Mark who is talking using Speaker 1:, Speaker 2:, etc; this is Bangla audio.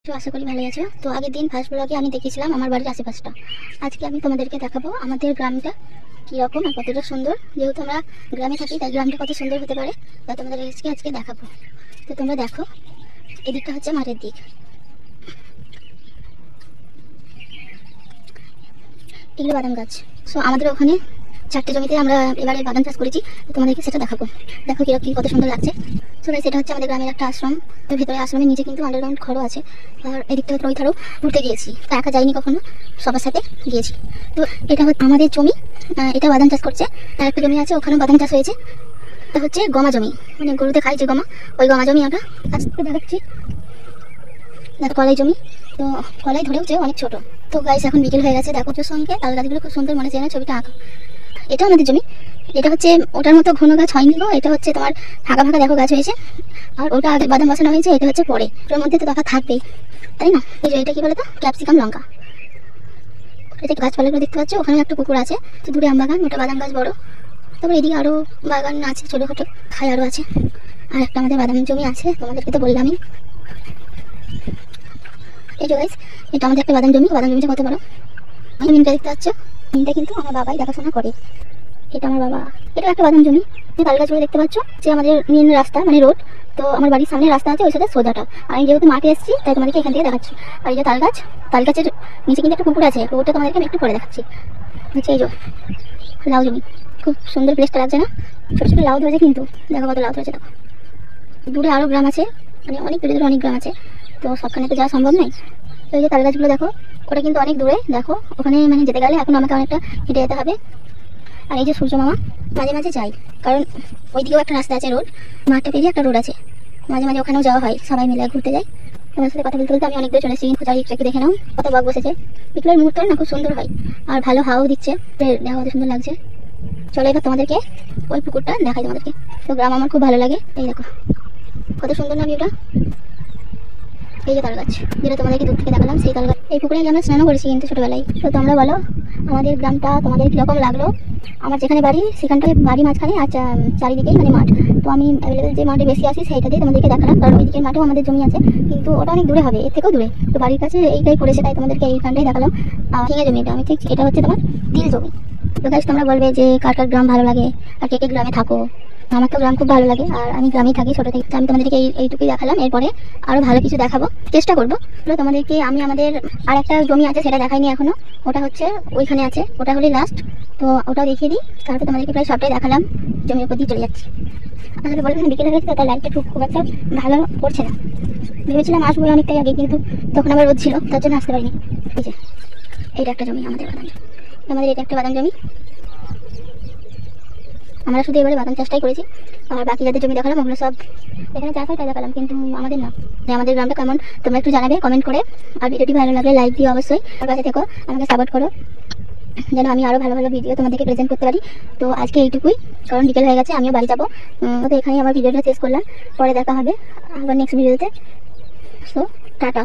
Speaker 1: তো আশা করি ভালো আছো। তো আগের দিন ফার্স্ট ব্লগে আমি দেখেছিলাম আমার বাড়ির আশেপাশটা। আজকে আমি তোমাদেরকে দেখাবো আমাদের গ্রামটা কীরকম আর কতটা সুন্দর। যেহেতু আমরা গ্রামে থাকি তাই গ্রামটা কত সুন্দর হতে পারে তা তোমাদের আজকে দেখাবো। তো তোমরা দেখো, এদিকটা হচ্ছে মাঠের দিক, এগুলো বাদাম গাছ। সো আমাদের ওখানে 4টে জমিতে আমরা এবারে বাদাম চাষ করেছি, তোমাদেরকে সেটা দেখাবো। দেখো কিরকম কত সুন্দর লাগছে। সো গাইস, এটা হচ্ছে আমাদের গ্রামের একটা আশ্রম। তো ভিতরে আশ্রমের নিচে কিন্তু আন্ডারগ্রাউন্ড ঘরও আছে। আর এদিকটা ওই ধারও ঘুরতে গিয়েছি, তা একা যাইনি কখনো, সবার সাথে গিয়েছি। তো এটা হচ্ছে আমাদের জমি, এটা বাদাম চাষ করছে। আর একটা জমি আছে, ওখানেও বাদাম চাষ হয়েছে। এটা হচ্ছে গমা জমি, মানে গরুতে খাই যে গমা, ওই গমা জমি। আমরা কাছ থেকে দেখাচ্ছি, দেখো কলাই জমি। তো কলাই ধরেওছে অনেক ছোট। তো গাইস, এখন বিকেল হয়ে গেছে, দেখো সঙ্গে তাল গাছগুলো খুব সুন্দর মনে চেনা ছবিটা আঁকা। এটা আমাদের জমি। এটা হচ্ছে ওটার মতো ঘন গাছ হয়নি গো, এটা হচ্ছে তোমার ফাঁকা ফাঁকা দেখো গাছ হয়েছে। আর ওটা আগে বাদাম বসানো হয়েছে, এটা হচ্ছে পরে। ওটার মধ্যে তো তফাৎ থাকবেই, তাই না? এই যে এটা কি বলে তো, ক্যাপসিকাম লঙ্কা। এটা গাছপালাগুলো দেখতে পাচ্ছ, ওখানে একটা পুকুর আছে, তো দূরে আম বাগান, ওটা বাদাম গাছ বড়। তারপর এদিকে আরও বাগান আছে ছোটোখাটো, খাই আরও আছে। আর একটা আমাদের বাদাম জমি আছে, তোমাদেরকে তো বললামই। এই যে গাইস, এটা আমাদের একটা বাদাম জমি। বাদাম জমিটা কত বড়, জমিটা দেখতে পাচ্ছ। জমিটা কিন্তু আমার বাবাই দেখাশোনা করে। এটা আমার বাবা। এটা একটা বাদাম জমি। তাল গাছগুলো দেখতে পাচ্ছ, যে আমাদের মেন রাস্তা মানে রোড। তো আমার বাড়ির সামনে রাস্তা আছে, ওই সাথে সোজাটা। আর আমি যেহেতু মাঠে এসেছি তাই তোমাদেরকে এখান থেকে দেখাচ্ছি। আর এই যে তাল গাছ, তাল গাছের নিচে কিন্তু একটা পুকুর আছে, পুকুরটা তোমাদেরকে আমি একটু পরে দেখাচ্ছি। হচ্ছে এই যে লাউ জমি, খুব সুন্দর প্লেসটা লাগছে না? ছোটো ছোটো লাউ ধরেছে কিন্তু, দেখো কত লাউ ধরেছে। দেখো দূরে আরও গ্রাম আছে, মানে অনেক দূরে দূরে অনেক গ্রাম আছে, তো সবখানে তো যাওয়া সম্ভব নয়। তো এই যে তাল গাছগুলো দেখো, ওটা কিন্তু অনেক দূরে। দেখো ওখানে মানে যেতে গেলে এখন আমাকে অনেকটা হেঁটে যেতে হবে। আর এই যে সূর্য মামা, মাঝে মাঝে যাই, কারণ ওইদিকেও একটা রাস্তা আছে, রোড, মাঠটা পেরিয়ে একটা রোড আছে। মাঝে মাঝে ওখানেও যাওয়া হয়, সবাই মিলে ঘুরতে যাই। তোমার সাথে কথা বলতে বলতে আমি অনেক দূর চলে এসেছি। চারিদিকটাকে দেখে নাও, কত বাঘ বসেছে। বিকেলের মুহূর্তটা না খুব সুন্দর হয়, আর ভালো হাওয়াও দিচ্ছে, দেখা কত সুন্দর লাগছে। চলো এবার তোমাদেরকে ওই পুকুরটা দেখাই তোমাদেরকে। তো গ্রাম আমার খুব ভালো লাগে। এই দেখো কত সুন্দর না ভিউটা। এই যে তাল গাছ, যেটা তোমাদেরকে দূর থেকে দেখালাম, সেই তাল গাছ। এই পুকুরে আমরা স্নানও করেছি কিন্তু ছোটোবেলায়। তো তোমরা বলো আমাদের গ্রামটা তোমাদের কীরকম লাগলো। আমার যেখানে বাড়ি সেখানটায় বাড়ি মাঝখানে, আর চারিদিকেই মানে মাঠ। তো আমি অ্যাভেলেবেল যে মাঠে বেশি আসি সেইটাতেই তোমাদেরকে দেখালাম, কারণ ওইদিকের মাঠেও আমাদের জমি আছে, কিন্তু ওটা অনেক দূরে হবে, এর থেকেও দূরে। তো বাড়ির কাছে এইটাই পড়েছে, তাই তোমাদেরকে এইখানটাই দেখালাম। ঝিঙে জমি এটা, আমি ঠিক এটা হচ্ছে তোমার তিল জমি। তো গাইস, তোমরা বলবে যে কার কার গ্রাম ভালো লাগে আর কে কে গ্রামে থাকো। আমার তো গ্রাম খুব ভালো লাগে, আর আমি গ্রামেই থাকি ছোটো থেকে। আমি তোমাদেরকে এইটুকুই দেখালাম, এরপরে আরও ভালো কিছু দেখাবো, চেষ্টা করবো। তোমাদেরকে আমি আমাদের আর একটা জমি আছে, সেটা দেখাইনি এখনো। ওটা হচ্ছে ওইখানে আছে, ওটা হলে লাস্ট। তো ওটাও দেখিয়ে দিই, তারপর তোমাদেরকে প্রায় সবটাই দেখালাম। জমির উপর দিয়ে চলে যাচ্ছি। আসলে বলবেন বিকেল হয়ে গেছে, তার লাইটটা খুব একটা ভালো করছে না। ভেবেছিলাম আসবো অনেকটাই আগে, কিন্তু তখন আবার রোদ ছিল, তার জন্য আসতে পারিনি। এই যে এইটা একটা জমি আমাদের বাদাম জমি, আমাদের এটা একটা বাদাম জমি। আমরা শুধু এবারে বাদাম চাষটাই করেছি, আর বাকি যাদের জমি দেখালাম ওগুলো সব এখানে চাষ হয় তাই দেখালাম, কিন্তু আমাদের না। আমাদের গ্রামটা কেমন তোমরা একটু জানাবে কমেন্ট করে। আর ভিডিওটি ভালো লাগলে লাইক দিও অবশ্যই, আর পাশে থেকো, আমাকে সাপোর্ট করো যেন আমি আরও ভালো ভালো ভিডিও তোমাদেরকে প্রেজেন্ট করতে পারি। তো আজকে এইটুকুই, কারণ বিকেল হয়ে গেছে, আমিও বাড়ি যাবো। তো এখানেই আমার ভিডিওটা শেষ করলাম, পরে দেখা হবে আবার নেক্সট ভিডিওতে। So tata.